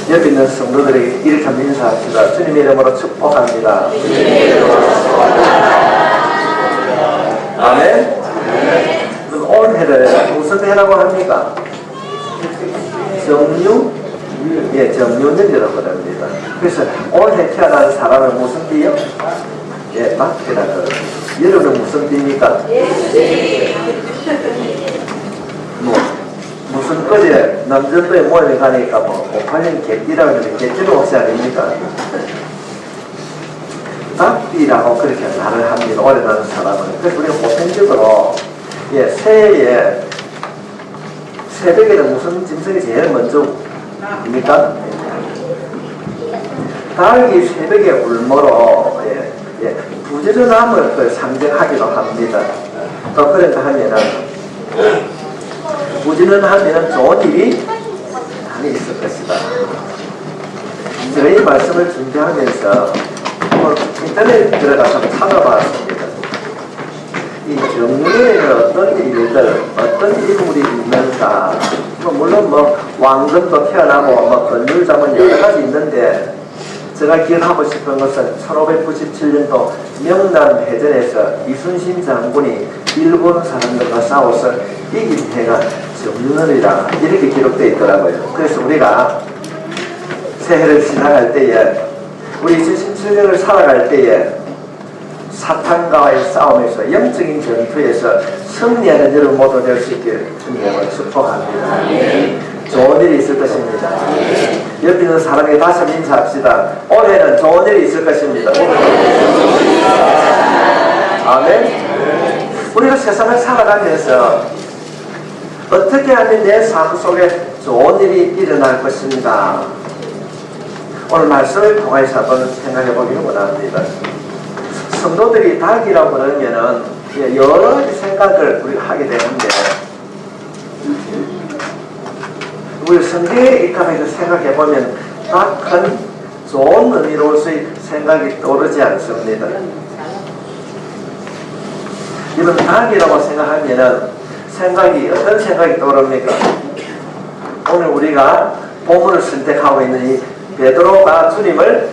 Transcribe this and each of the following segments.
옆에 있는 성도들에게 이렇게 한번 인사합시다. 주님의 이름으로 축복합니다. 아멘. 그럼 올해를 무슨 해라고 합니까? 정유? 예, 정유년이라고 합니다. 그래서 올해 태어난 사람은 무슨 띠요? 예, 마태라고. 여러분은 무슨 띠입니까? 무슨 어제 남전도에 모임에 가니까 뭐 58년 개띠라고 하는데 개띠는 혹시 아닙니까? 닭띠라고 그렇게 말을 합니다. 오래 나는 사람은. 그래서 우리가 보편적으로 예, 새해에 새벽에는 무슨 짐승이 제일 먼저 입니까? 닭이 새벽에 울므로 부지런함을 상징하기도 합니다. 또 그런가 하면은 부지런하면 좋은 일이 많이 있을 것이다. 제가 이 말씀을 준비하면서 인터넷에 들어가서 찾아봤습니다. 이 정유에는 어떤 일들, 어떤 인물이 있는가. 물론 왕건도 태어나고 건율자문 여러 가지 있는데 제가 기억하고 싶은 것은 1597년도 명남해전에서 이순신 장군이 일본 사람들과 싸워서 이긴 해가 정유년이라 이렇게 기록되어 있더라고요. 그래서 우리가 새해를 지나갈 때에 우리 2017년을 살아갈 때에 사탄과의 싸움에서 영적인 전투에서 승리하는 여러분 모두 될 수 있기를 주님을 축복합니다. 좋은 일이 있을 것입니다. 옆에 있는 사람에게 다시 한번 인사합시다. 올해는 좋은 일이 있을 것입니다. 아멘. 우리가 세상을 살아가면서 어떻게 하면 내 삶 속에 좋은 일이 일어날 것인가. 오늘 말씀을 통해서 한번 생각해 보기를 원합니다. 성도들이 닭이라고 그러면은 여러 가지 생각을 우리가 하게 되는데 우리 성경에 입각해서 생각해 보면 닭은 좋은 의미로서의 생각이 떠오르지 않습니다. 이런 닭이라고 생각하면은 어떤 생각이 떠오릅니까? 오늘 우리가 본문을 선택하고 있는 이 베드로가 주님을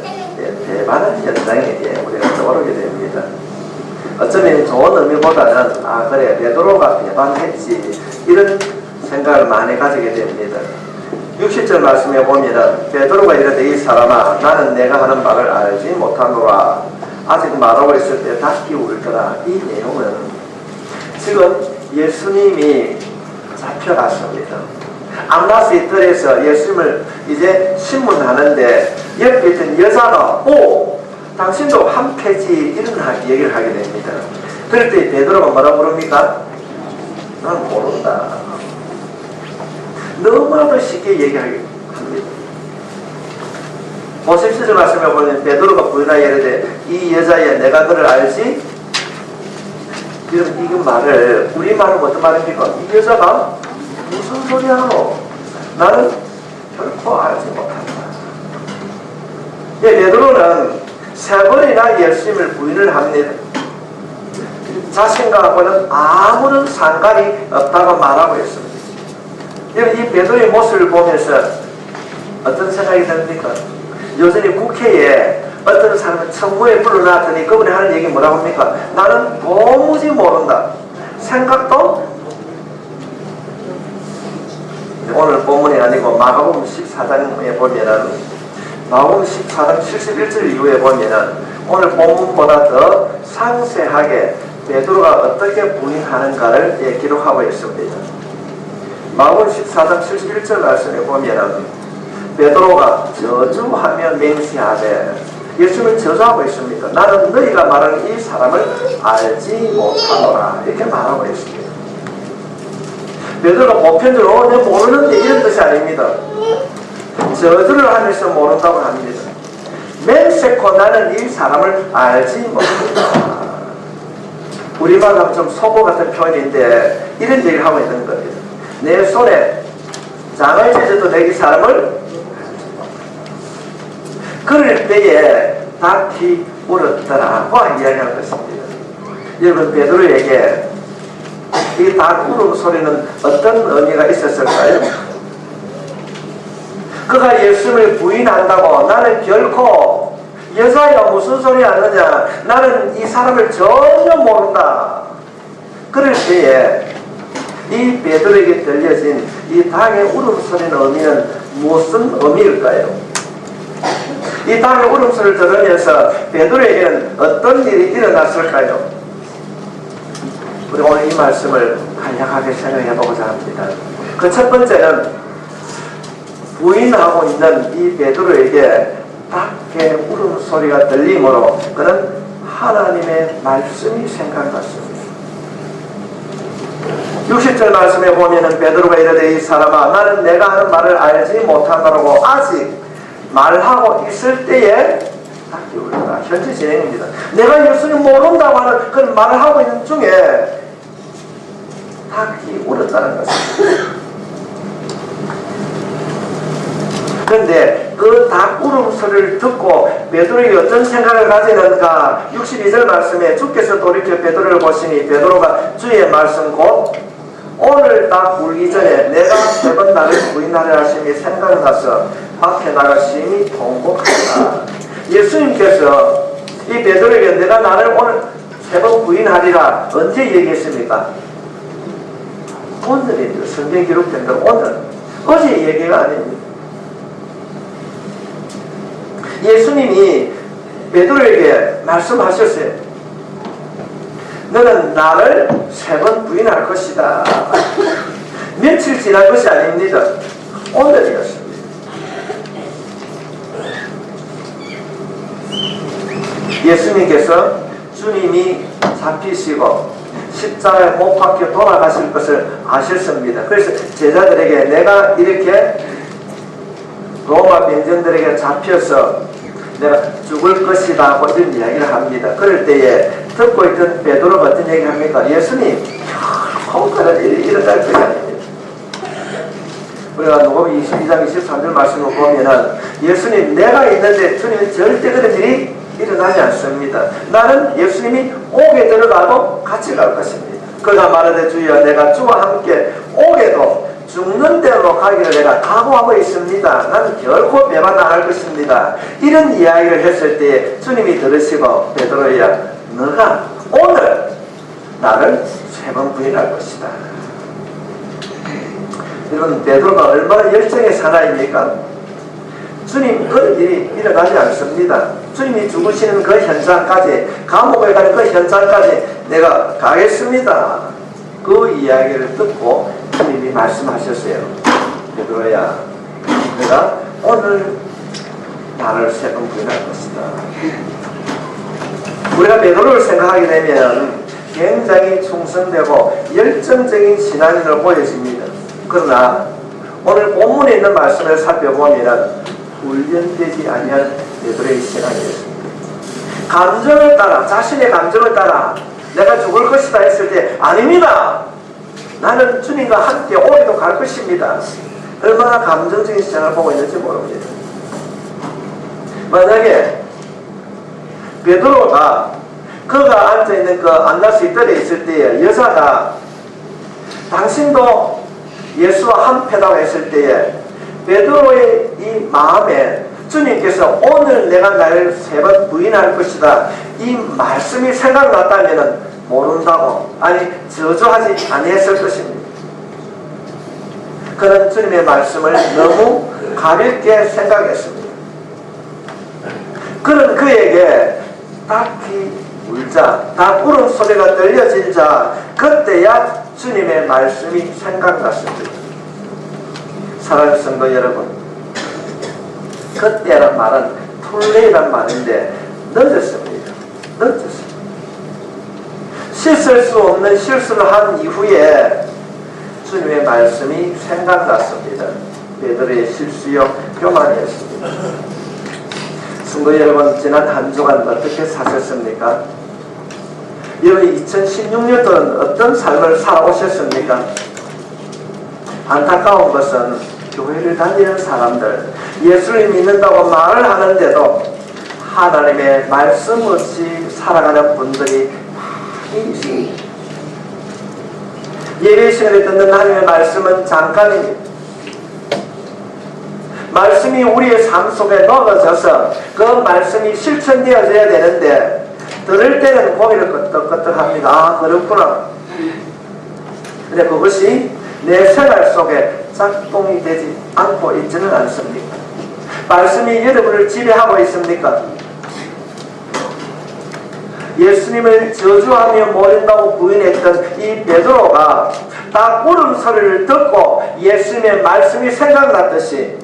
배반한 현장에 우리가 떠오르게 됩니다. 어쩌면 좋은 의미보다는 그래 베드로가 배반했지 이런 생각을 많이 가지게 됩니다. 60절 말씀에 보면 베드로가 이르되 이 사람아 나는 내가 하는 말을 알지 못하노라. 아직 말하고 있을 때 닭이 울더라. 이 내용은 지금 예수님이 잡혀갔습니다. 암나스의 뜰에서 예수님을 이제 신문하는데 옆에 있던 여자가 당신도 함께지 이런 얘기를 하게 됩니다. 그럴 때 베드로가 뭐라 부릅니까? 난 모른다. 너무나도 쉽게 얘기하게 합니다. 57절 말씀에 보면 베드로가 부인하여 이르되 이 여자야 내가 그를 알지? 이런 말을 우리말은 어떤 말입니까? 이 여자가 무슨 소리하노? 나는 결코 알지 못한다. 베드로는 3번이나 예수님을 부인을 합니다. 자신과는 아무런 상관이 없다고 말하고 있습니다. 이 베드로의 모습을 보면서 어떤 생각이 듭니까? 요즘에 국회에 어떤 사람을 청구에 불러놨더니 그분이 하는 얘기 뭐라고 합니까? 나는 도무지 모른다. 생각도 오늘 본문이 아니고 마가복음 14장에 보면은 마가복음 14장 71절 이후에 보면은 오늘 본문보다 더 상세하게 베드로가 어떻게 부인하는가를 기록하고 있습니다. 마가복음 14장 71절 말씀에 보면은 베드로가 저주하며 맹세하되 예수님을 저주하고 있습니다. 나는 너희가 말하는 이 사람을 알지 못하노라 이렇게 말하고 있습니다. 베드로가 보편적으로 내가 모르는데 이런 뜻이 아닙니다. 저주를 하면서 모른다고 합니다. 맹세코 나는 이 사람을 알지 못한다. 우리말 하면 좀 속어 같은 표현인데 이런 얘기를 하고 있는 겁니다. 내 손에 장을 찢어도 내 이 사람을 그럴 때에 닭이 울었더라고 이야기하는 것입니다. 여러분 베드로에게 이 닭 우는 소리는 어떤 의미가 있었을까요? 그가 예수님을 부인한다고 나는 결코 여자야 무슨 소리 하느냐, 나는 이 사람을 전혀 모른다. 그럴 때에 이 베드로에게 들려진 이 닭의 울음소리의 의미는 무슨 의미일까요? 이 닭의 울음소리를 들으면서 베드로에게는 어떤 일이 일어났을까요? 우리 오늘 이 말씀을 간략하게 생각해 보고자 합니다. 그 첫 번째는 부인하고 있는 이 베드로에게 닭의 울음소리가 들림으로 그는 하나님의 말씀이 생각났습니다. 60절 말씀에 보면은 베드로가 이르되 이 사람아 나는 내가 하는 말을 알지 못하노라고 아직 말하고 있을 때에 닭이 울더라. 현재 진행입니다. 내가 예수님 모른다고 하는 그런 말을 하고 있는 중에 닭이 울었다는 것입니다. 그런데 그 닭 울음소리를 듣고 베드로에게 어떤 생각을 가지는가? 62절 말씀에 주께서 돌이켜 베드로를 보시니 베드로가 주의 말씀 곧 오늘 닭 울기 전에 내가 3번 나를 부인하려 하심이 생각나서 밖에 나가 심히 통곡하다. 예수님께서 이 베드로에게 내가 나를 오늘 3번 부인하리라 언제 얘기했습니까? 오늘입니다. 성경 기록된 건 오늘, 어제 얘기가 아닙니다. 예수님이 베드로에게 말씀하셨어요. 너는 나를 3번 부인할 것이다. 며칠 지난 것이 아닙니다. 오늘이었습니다. 예수님께서 주님이 잡히시고 십자가에 못 박혀 돌아가실 것을 아셨습니다. 그래서 제자들에게 내가 이렇게 로마 병정들에게 잡혀서 내가 죽을 것이다 하고 이런 이야기를 합니다. 그럴 때에 듣고 있던 베드로가 어떤 얘기를 합니까? 예수님 결코 그런 일이 일어날 것이 아닙니다. 우리가 누가복음 22장 23절 말씀을 보면은 예수님 내가 있는데 주님은 절대 그런 일이 일어나지 않습니다. 나는 예수님이 옥에 들어가도 같이 갈 것입니다. 그가 말하되 주여 내가 주와 함께 옥에도 죽는 대로 가기를 내가 각오하고 있습니다. 나는 결코 배반 안 할 것입니다. 이런 이야기를 했을 때 주님이 들으시고 베드로야 너가 오늘 나를 3번 부인할 것이다. 여러분 베드로가 얼마나 열정의 사나이입니까? 주님 그런 일이 일어나지 않습니다. 주님이 죽으시는 그 현장까지 감옥에 가는 그 현장까지 내가 가겠습니다. 그 이야기를 듣고 주님이 말씀하셨어요. 베드로야 내가 오늘 나를 3번 부인할 것이다. 우리가 베드로를 생각하게 되면 굉장히 충성되고 열정적인 신앙인으로 보여집니다. 그러나 오늘 본문에 있는 말씀을 살펴보면 훈련되지 아니한 베드로의 신앙이었습니다. 감정을 따라 자신의 감정을 따라 내가 죽을 것이다 했을 때 아닙니다. 나는 주님과 함께 오래도 갈 것입니다. 얼마나 감정적인 시장을 보고 있는지 모릅니다. 만약에 베드로가 그가 앉아있는 그 안나스 이뜰에 있을 때에 여자가 당신도 예수와 한패라고 했을 때에 베드로의 이 마음에 주님께서 오늘 내가 나를 3번 부인할 것이다 이 말씀이 생각났다면 모른다고 아니 저주하지 아니했을 것입니다. 그는 주님의 말씀을 너무 가볍게 생각했습니다. 그는 그에게 닭이 울자 닭 울음소리가 들려진자 그때야 주님의 말씀이 생각났습니다. 사랑하는 성도 여러분, 그때란 말은 툴레이란 말인데 늦었습니다. 늦었습니다. 씻을 수 없는 실수를 한 이후에 주님의 말씀이 생각났습니다. 베드로의 실수요 교만이었습니다. 성도 여러분, 지난 한 주간 어떻게 사셨습니까? 여러분이 2016년도는 어떤 삶을 살아오셨습니까? 안타까운 것은 교회를 다니는 사람들, 예수를 믿는다고 말을 하는데도 하나님의 말씀 없이 살아가는 분들이 많이 있습니다. 예배 시간에 듣는 하나님의 말씀은 잠깐입니다. 말씀이 우리의 삶 속에 넣어져서 그 말씀이 실천되어져야 되는데 들을 때는 고개를 끄덕끄덕합니다. 아, 그렇구나. 근데 그것이 내 생활 속에 작동이 되지 않고 있지는 않습니까? 말씀이 여러분을 지배하고 있습니까? 예수님을 저주하며 모른다고 부인했던 이 베드로가 딱 울음소리를 듣고 예수님의 말씀이 생각났듯이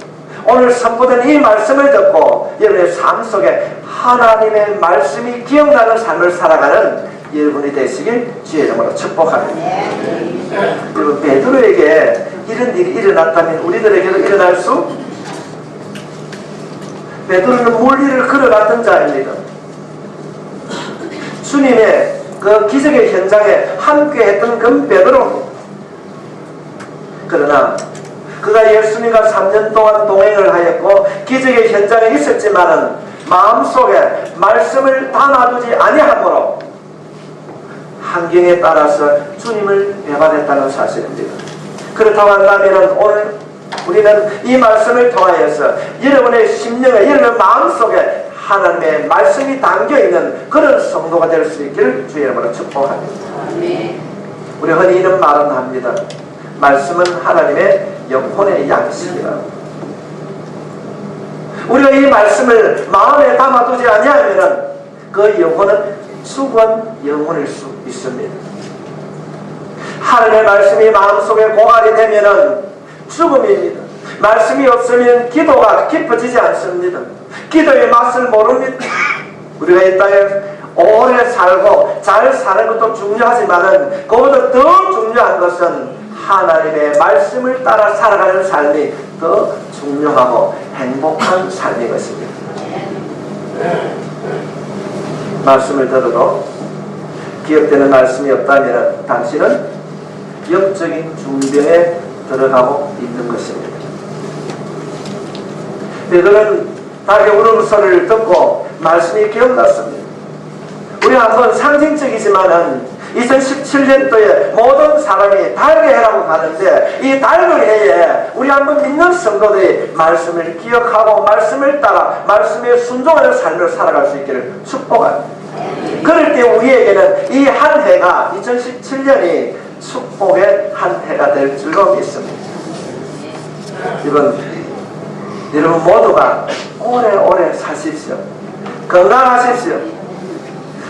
오늘 선포된 이 말씀을 듣고 여러분의 삶 속에 하나님의 말씀이 기억나는 삶을 살아가는 여러분이 되시길 주의 이름으로 축복합니다. 여러분, 베드로에게 이런 일이 일어났다면 우리들에게도 일어날 수? 베드로는 물 위를 걸어갔던 자입니다. 주님의 그 기적의 현장에 함께 했던 그 베드로. 그러나 그가 예수님과 3년 동안 동행을 하였고 기적의 현장에 있었지만은 마음속에 말씀을 담아두지 아니하므로 환경에 따라서 주님을 배반했다는 사실입니다. 그렇다고 한다면 오늘 우리는 이 말씀을 통하여서 여러분의 심령에, 여러분의 마음속에 하나님의 말씀이 담겨있는 그런 성도가 될 수 있기를 주의 이름으로 축복합니다. 우리 흔히 이런 말은 합니다. 말씀은 하나님의 영혼의 양식이라. 우리가 이 말씀을 마음에 담아두지 아니하면 그 영혼은 죽은 영혼일 수 있습니다. 하나님의 말씀이 마음속에 고갈이 되면 죽음입니다. 말씀이 없으면 기도가 깊어지지 않습니다. 기도의 맛을 모릅니다. 우리가 이 땅에 오래 살고 잘 사는 것도 중요하지만은 그보다 더 중요한 것은 하나님의 말씀을 따라 살아가는 삶이 더 중요하고 행복한 삶인 것입니다. 말씀을 들어도 기억되는 말씀이 없다면 당신은 영적인 중병에 들어가고 있는 것입니다. 베드로는 닭의 울음소리를 듣고 말씀이 기억났습니다. 우리 한번 상징적이지만은 2017년도에 모든 사람이 달개해라고 가는데 이 달글 해에 우리 한번 믿는 성도들이 말씀을 기억하고 말씀을 따라 말씀에 순종하는 삶을 살아갈 수 있기를 축복합니다. 그럴 때 우리에게는 이 한 해가 2017년이 축복의 한 해가 될 줄로 믿습니다. 여러분 모두가 오래오래 사십시오. 건강하십시오.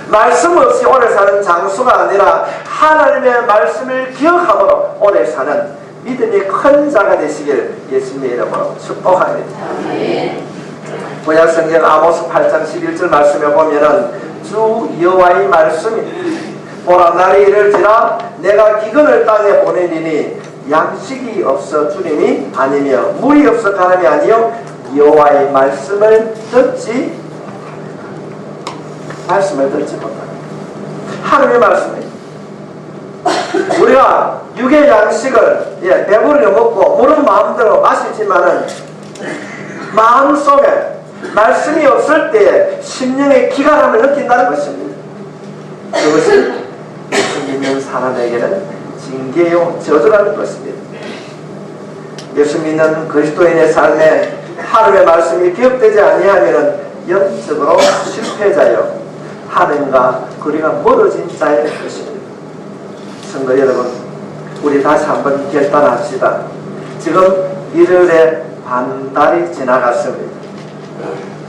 말씀 없이 오래 사는 장수가 아니라 하나님의 말씀을 기억함으로 오래 사는 믿음이 큰 자가 되시길 예수님의 이름으로 축복합니다. 구약성경 아모스 8장 11절 말씀에 보면은 주 여호와의 말씀이 보라 날이 이를지라 내가 기근을 땅에 보내리니 양식이 없어 주님이 아니며 물이 없어 가람이 아니요 여호와의 말씀을 듣지 못한다. 하나님의 말씀입니다. 우리가 육의 양식을 배부르게 먹고 물은 마음대로 마시지만은 마음속에 말씀이 없을 때 심령의 기갈함을 느낀다는 것입니다. 그것이 예수 믿는 사람에게는 징계요 저주라는 것입니다. 예수 믿는 그리스도인의 삶에 하나님의 말씀이 기억되지 아니하면 영적으로 실패자요 하나님과 거리가 멀어진 자의 것입니다. 성도 여러분, 우리 다시 한번 결단합시다. 지금 1월에 반 달이 지나갔습니다.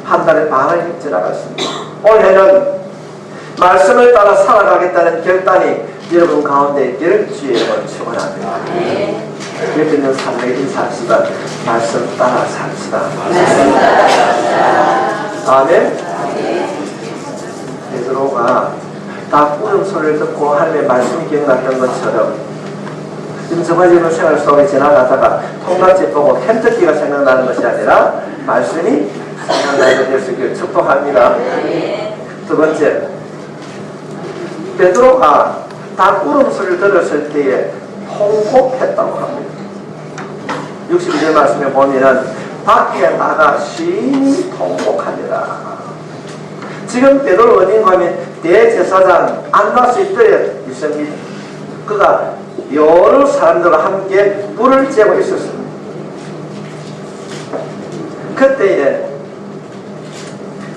한 달의 반이 지나갔습니다. 올해는 말씀을 따라 살아가겠다는 결단이 여러분 가운데 있기를 주의 이름으로 축원합니다. 옆에 있는 사람에게 인사합시다. 말씀 따라 삽시다. 아멘. 베드로가 딱 울음소리를 듣고 하나님의 말씀이 기억났던 것처럼 정말 생활 속에 지나가다가 통닭집 보고 켄터키가 생각나는 것이 아니라 말씀이 생각나게 될 수 있기를 축복합니다. 두 번째, 베드로가 딱 울음소리를 들었을 때에 통곡했다고 합니다. 62절 말씀에 보면은 밖에 나가 심히 통곡하니라. 지금 베드로 어딘가 하면 대제사장 안나스 이때에 있습니다. 그가 여러 사람들과 함께 불을 쬐고 있었습니다. 그때에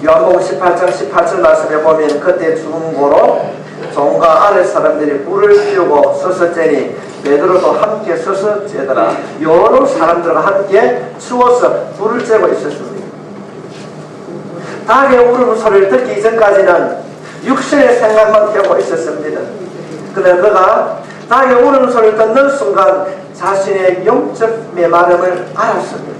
요한복음 18장 18절 말씀에 보면 그때 중고로 종과 아랫 사람들이 불을 피우고 서서 째니 베드로도 함께 서서 째더라. 여러 사람들과 함께 추워서 불을 쬐고 있었습니다. 닭의 울음소리를 듣기 이전까지는 육신의 생각만 하고 있었습니다. 그러나 그가 닭의 울음소리를 듣는 순간 자신의 영적 메마름을 알았습니다.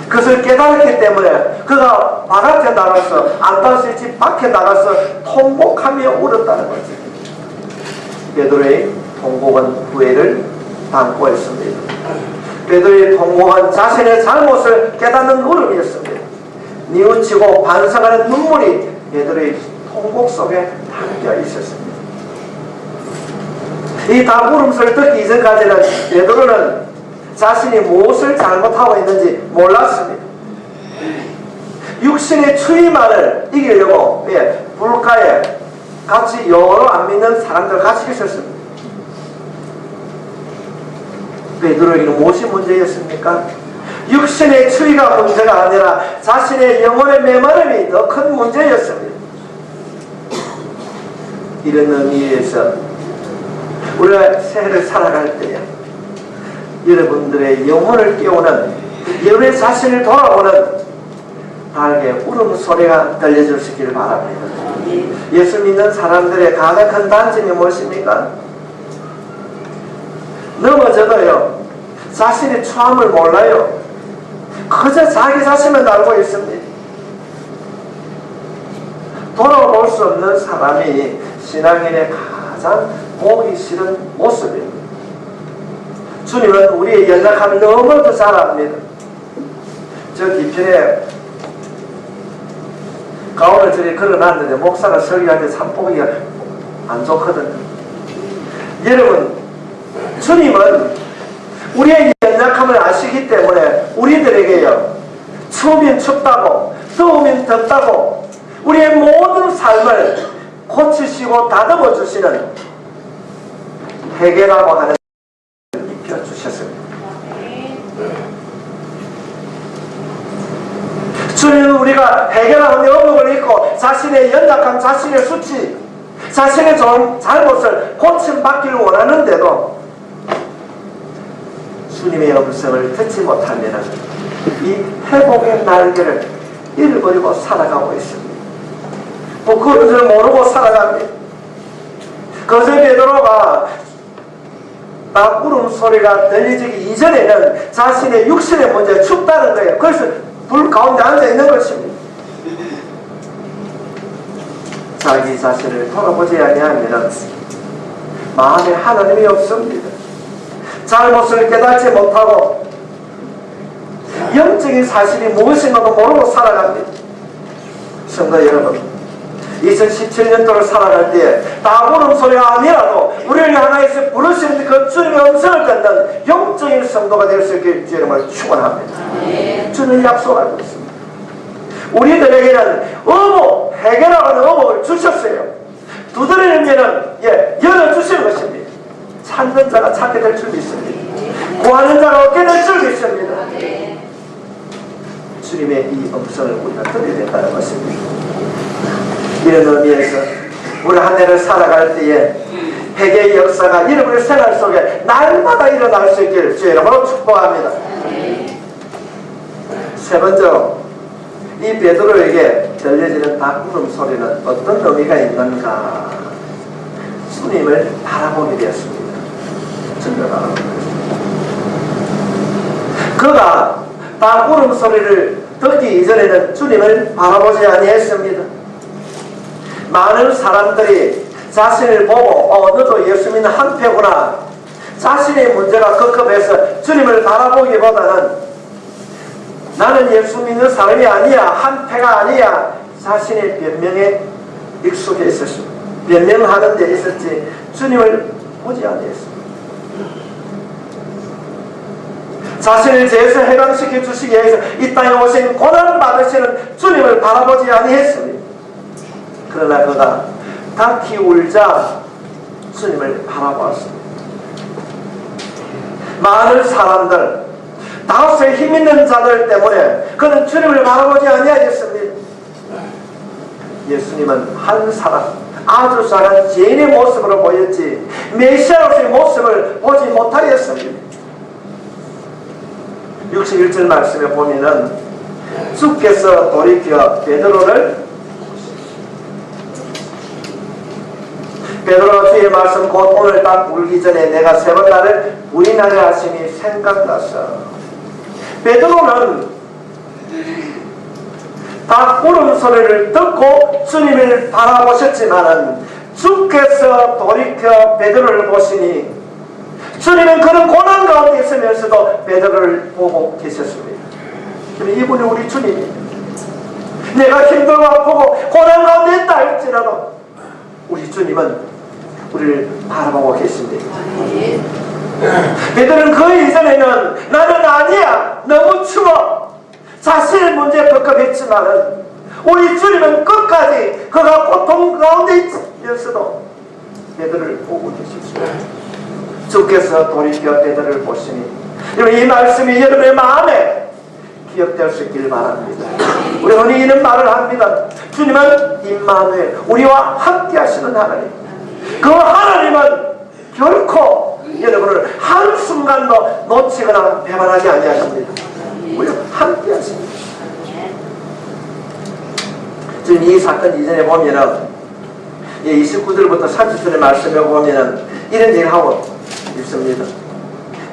그것을 깨달았기 때문에 그가 바깥에 나가서 안달수의 집 밖에 나가서 통곡하며 울었다는 거죠. 베드로의 통곡은 후회를 담고 있습니다. 베드로의 통곡은 자신의 잘못을 깨닫는 울음이었습니다. 뉘우치고 반성하는 눈물이 베드로의 통곡 속에 담겨 있었습니다. 이 닭 울음소리를 듣기 이전까지는 베드로는 자신이 무엇을 잘못하고 있는지 몰랐습니다. 육신의 추위만을 이기려고 불가에 같이 여러 안 믿는 사람들 같이 있었습니다. 베드로에게는 무엇이 문제였습니까? 육신의 추위가 문제가 아니라 자신의 영혼의 메마름이 더 큰 문제였습니다. 이런 의미에서 우리가 새해를 살아갈 때에 여러분들의 영혼을 깨우는, 여러분의 자신을 돌아보는 닭의 울음소리가 들려줄 수 있기를 바랍니다. 예수 믿는 사람들의 가장 큰 단점이 무엇입니까? 넘어져도요 자신의 처함을 몰라요. 그저 자기 자신을 알고 있습니다. 돌아볼 수 없는 사람이 신앙인의 가장 보기 싫은 모습입니다. 주님은 우리의 연약함을 너무도 잘 압니다. 저 뒤편에 가온을 저리 걸어놨는데 목사가 설교할 때 참 보기가 안 좋거든요. 여러분, 주님은 우리의 연약함을 아시기 때문에 우리들에게요 추우면 춥다고 더우면 덥다고 우리의 모든 삶을 고치시고 다듬어 주시는 해결하고 하는 주셨습니다. 주님은 우리가 해결하는 어묵을 잊고 자신의 연약함, 자신의 수치, 자신의 잘못을 고침받기를 원하는데도 주님의 음성을 듣지 못하면 이 회복의 날개를 잃어버리고 살아가고 있습니다. 그런 줄 모르고 살아갑니다. 그저 베드로가 닭 울음소리가 들리기 이전에는 자신의 육신의 문제에 춥다는 거예요. 그래서 불 가운데 앉아있는 것입니다. 자기 자신을 돌아보지 아니하면 마음에 하나님이 없습니다. 잘못을 깨닫지 못하고 영적인 사실이 무엇인가도 모르고 살아갑니다. 성도 여러분, 2017년도를 살아갈 때에 닭 울음소리가 아니라도 우리를 하나님께서 부르시는 그 주님의 음성을 듣는 영적인 성도가 될 수 있게 주님을 축원합니다. 주님 약속하고 있습니다. 우리들에게는 어묵, 해결하는 어묵을 주셨어요. 두드리면은 열어주시는 것입니다. 찾는 자가 찾게 될 줄 믿습니다. 구하는 자가 얻게 될 줄 믿습니다. 주님의 이 음성을 우리가 들어야 된다는 것입니다. 이런 의미에서 우리 한 해를 살아갈 때에 회개의 역사가 여러분의 생활 속에 날마다 일어날 수 있기를 주의 이름으로 축복합니다. 세 번째로 이 베드로에게 들려지는 닭 울음소리는 어떤 의미가 있는가? 주님을 바라보게 되었습니다. 주님을 바라보게 되었습니다. 그가 닭 울음소리를 듣기 이전에는 주님을 바라보지 아니했습니다. 많은 사람들이 자신을 보고 너도 예수 믿는 한패구나, 자신의 문제가 급급해서 주님을 바라보기보다는 나는 예수 믿는 사람이 아니야, 한패가 아니야, 자신의 변명에 익숙해 있었습니다. 변명하는 데 있었지 주님을 보지 아니했습니다. 자신을 죄에서 해방시켜 주시기 위해서 이 땅에 오신 고난받으시는 주님을 바라보지 아니했습니다. 그러나 그가 닭이 울자 주님을 바라보았습니다. 많은 사람들, 다윗의 힘 있는 자들 때문에 그는 주님을 바라보지 아니하였습니다. 예수님은 한 사람, 아주 작은 죄인의 모습으로 보였지 메시아로서의 모습을 보지 못하였습니다. 61절 말씀에 보면은 주께서 돌이켜 베드로가 주의 말씀 곧 오늘 딱 울기 전에 내가 세 번 나를 부인하려 하심이 생각나서 베드로는 닭 울음소리를 듣고 주님을 바라보셨지만은 주께서 돌이켜 베드로를 보시니 주님은 그런 고난 가운데 있으면서도 베드로를 보고 계셨습니다. 이분이 우리 주님입니다. 내가 힘들고 아프고 고난 가운데 있다 할지라도 우리 주님은 우리를 바라보고 계십니다. 베드로는 그 이전에는 나는 아니야, 너무 추워, 자신의 문제에 벅겁했지만은 우리 주님은 끝까지 그가 고통 가운데 있으면서도 베드로를 보고 계십니다. 주께서 돌이켜 베드로를 보시니 이 말씀이 여러분의 마음에 기억될 수 있길 바랍니다. 우리 흔히 이런 말을 합니다. 주님은 임마누엘, 우리와 함께 하시는 하나님. 그 하나님은 결코 여러분을 한순간도 놓치거나 배반하지 아니하십니다. 우리와 함께 하십니다. 지금 이 사건 이전에 보면은 29절부터 30절의 말씀에 보면은 이런 얘기를 하고 있습니다.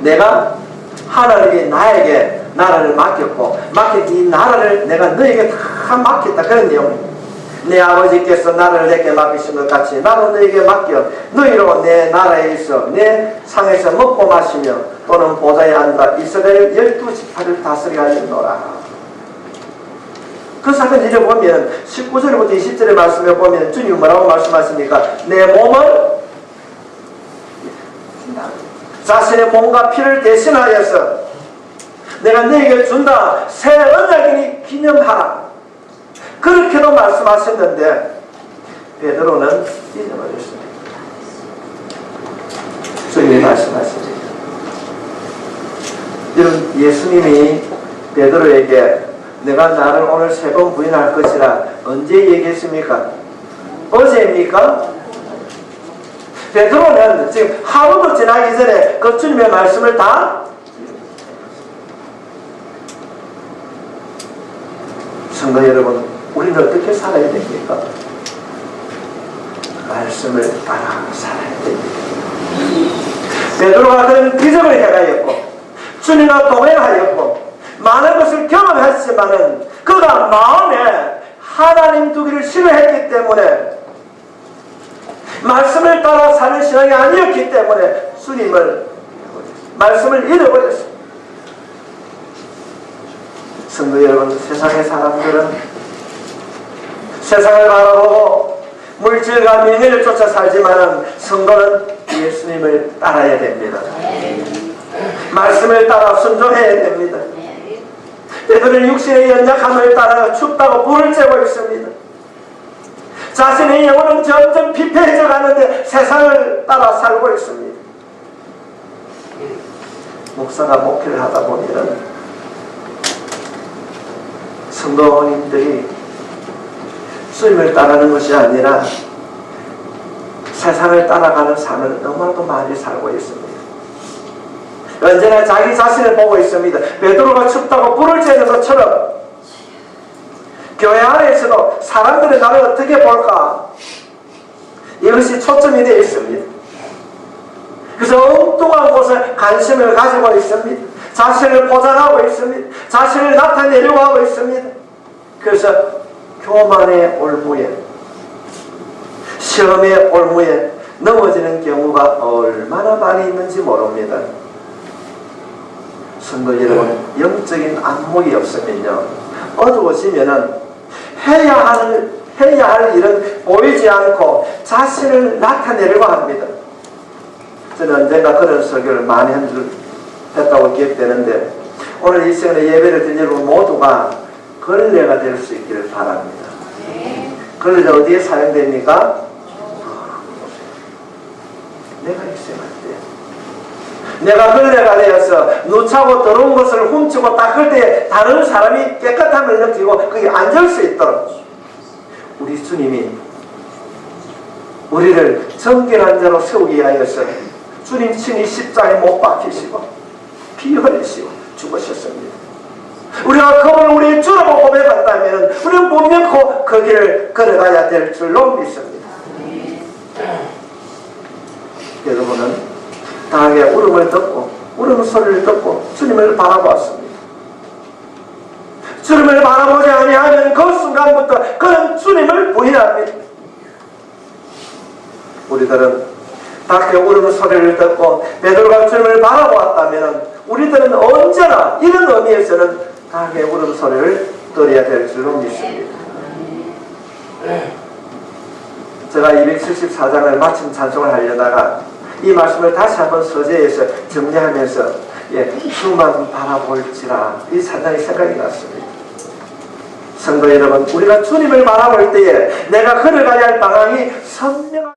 내가 하나님이 나에게 나라를 맡겼고 맡긴 이 나라를 내가 너에게 다 맡겼다, 그런 내용입니다. 내 아버지께서 나라를 내게 맡기신 것 같이 나도 너에게 맡겨 너희로 내 나라에 있어 내 상에서 먹고 마시며 또는 보좌에 앉아 이스라엘 12지파를 다스리게 하였노라. 그 사건 읽어보면 19절부터 20절의 말씀에 보면 주님이 뭐라고 말씀하십니까? 내 몸을 자신의 몸과 피를 대신하여서 내가 너에게 준다 새 언약이니 기념하라. 그렇게도 말씀하셨는데 베드로는 잊어버렸습니다. 주님이 말씀하십니다. 여러분, 예수님이 베드로에게 내가 나를 오늘 3번 부인할 것이라 언제 얘기했습니까? 어제입니까? 베드로는 지금 하루도 지나기 전에 그 주님의 말씀을 다 성도 여러분, 우리는 어떻게 살아야 됩니까? 말씀을 따라 살아야 됩니다. 베드로가 그런 기적을 행하였고 주님과 동행하였고 많은 것을 경험했지만은 그가 마음에 하나님 두기를 싫어했기 때문에 말씀을 따라 사는 신앙이 아니었기 때문에 주님을 말씀을 잃어버렸습니다. 성도 여러분, 세상의 사람들은 세상을 바라보고 물질과 명예를 쫓아 살지만은 성도는 예수님을 따라야 됩니다. 말씀을 따라 순종해야 됩니다. 베드로는 육신의 연약함을 따라 춥다고 불을 쬐고 있습니다. 자신의 영혼은 점점 피폐해져 가는데 세상을 따라 살고 있습니다. 목사가 목회를 하다 보면 성도님들이 주님을 따르는 것이 아니라 세상을 따라가는 삶을 너무나도 많이 살고 있습니다. 언제나 자기 자신을 보고 있습니다. 베드로가 춥다고 불을 쬐는 것처럼 교회 안에서도 사람들이 나를 어떻게 볼까, 이것이 초점이 되어 있습니다. 그래서 엉뚱한 곳에 관심을 가지고 있습니다. 자신을 포장하고 있습니다. 자신을 나타내려고 하고 있습니다. 그래서 교만의 올무에, 시험의 올무에 넘어지는 경우가 얼마나 많이 있는지 모릅니다. 성도 여러분, 영적인 안목이 없으면요, 어두워지면은 해야 할 일은 보이지 않고 자신을 나타내려고 합니다. 저는 언젠가 그런 설교를 많이 했다고 기억되는데, 오늘 이 시간에 예배를 드린 여러분 모두가 걸레가 될 수 있기를 바랍니다. 걸레가 어디에 사용됩니까? 내가 있어야 할 때, 내가 걸레가 되어서 누차고 더러운 것을 훔치고 닦을 때 다른 사람이 깨끗함을 느끼고 거기 앉을 수 있도록 우리 주님이 우리를 정결한 자로 세우기 위하여서 주님 친히 십자가에 못 박히시고 피 흘리시고 죽으셨습니다. 우리가 그분을 우리 주라고 고백한다면 우리는 분명히 그 길을 걸어가야 될 줄로 믿습니다. 여러분은 당하게 울음을 듣고 울음소리를 듣고 주님을 바라보았습니다. 주님을 바라보지 아니하면 그 순간부터 그는 주님을 부인합니다. 우리들은 밖에 울음소리를 듣고 베드로가 주님을 바라보았다면 우리들은 언제나 이런 의미에서는 당하게 울음소리를 들어야 될 줄로 믿습니다. 제가 274장을 마침 찬송을 하려다가 이 말씀을 다시 한번 서재에서 정리하면서 주만 바라볼지라 이 찬양이 생각이 났습니다. 성도 여러분, 우리가 주님을 바라볼 때에 내가 걸어가야 할 방향이 선명한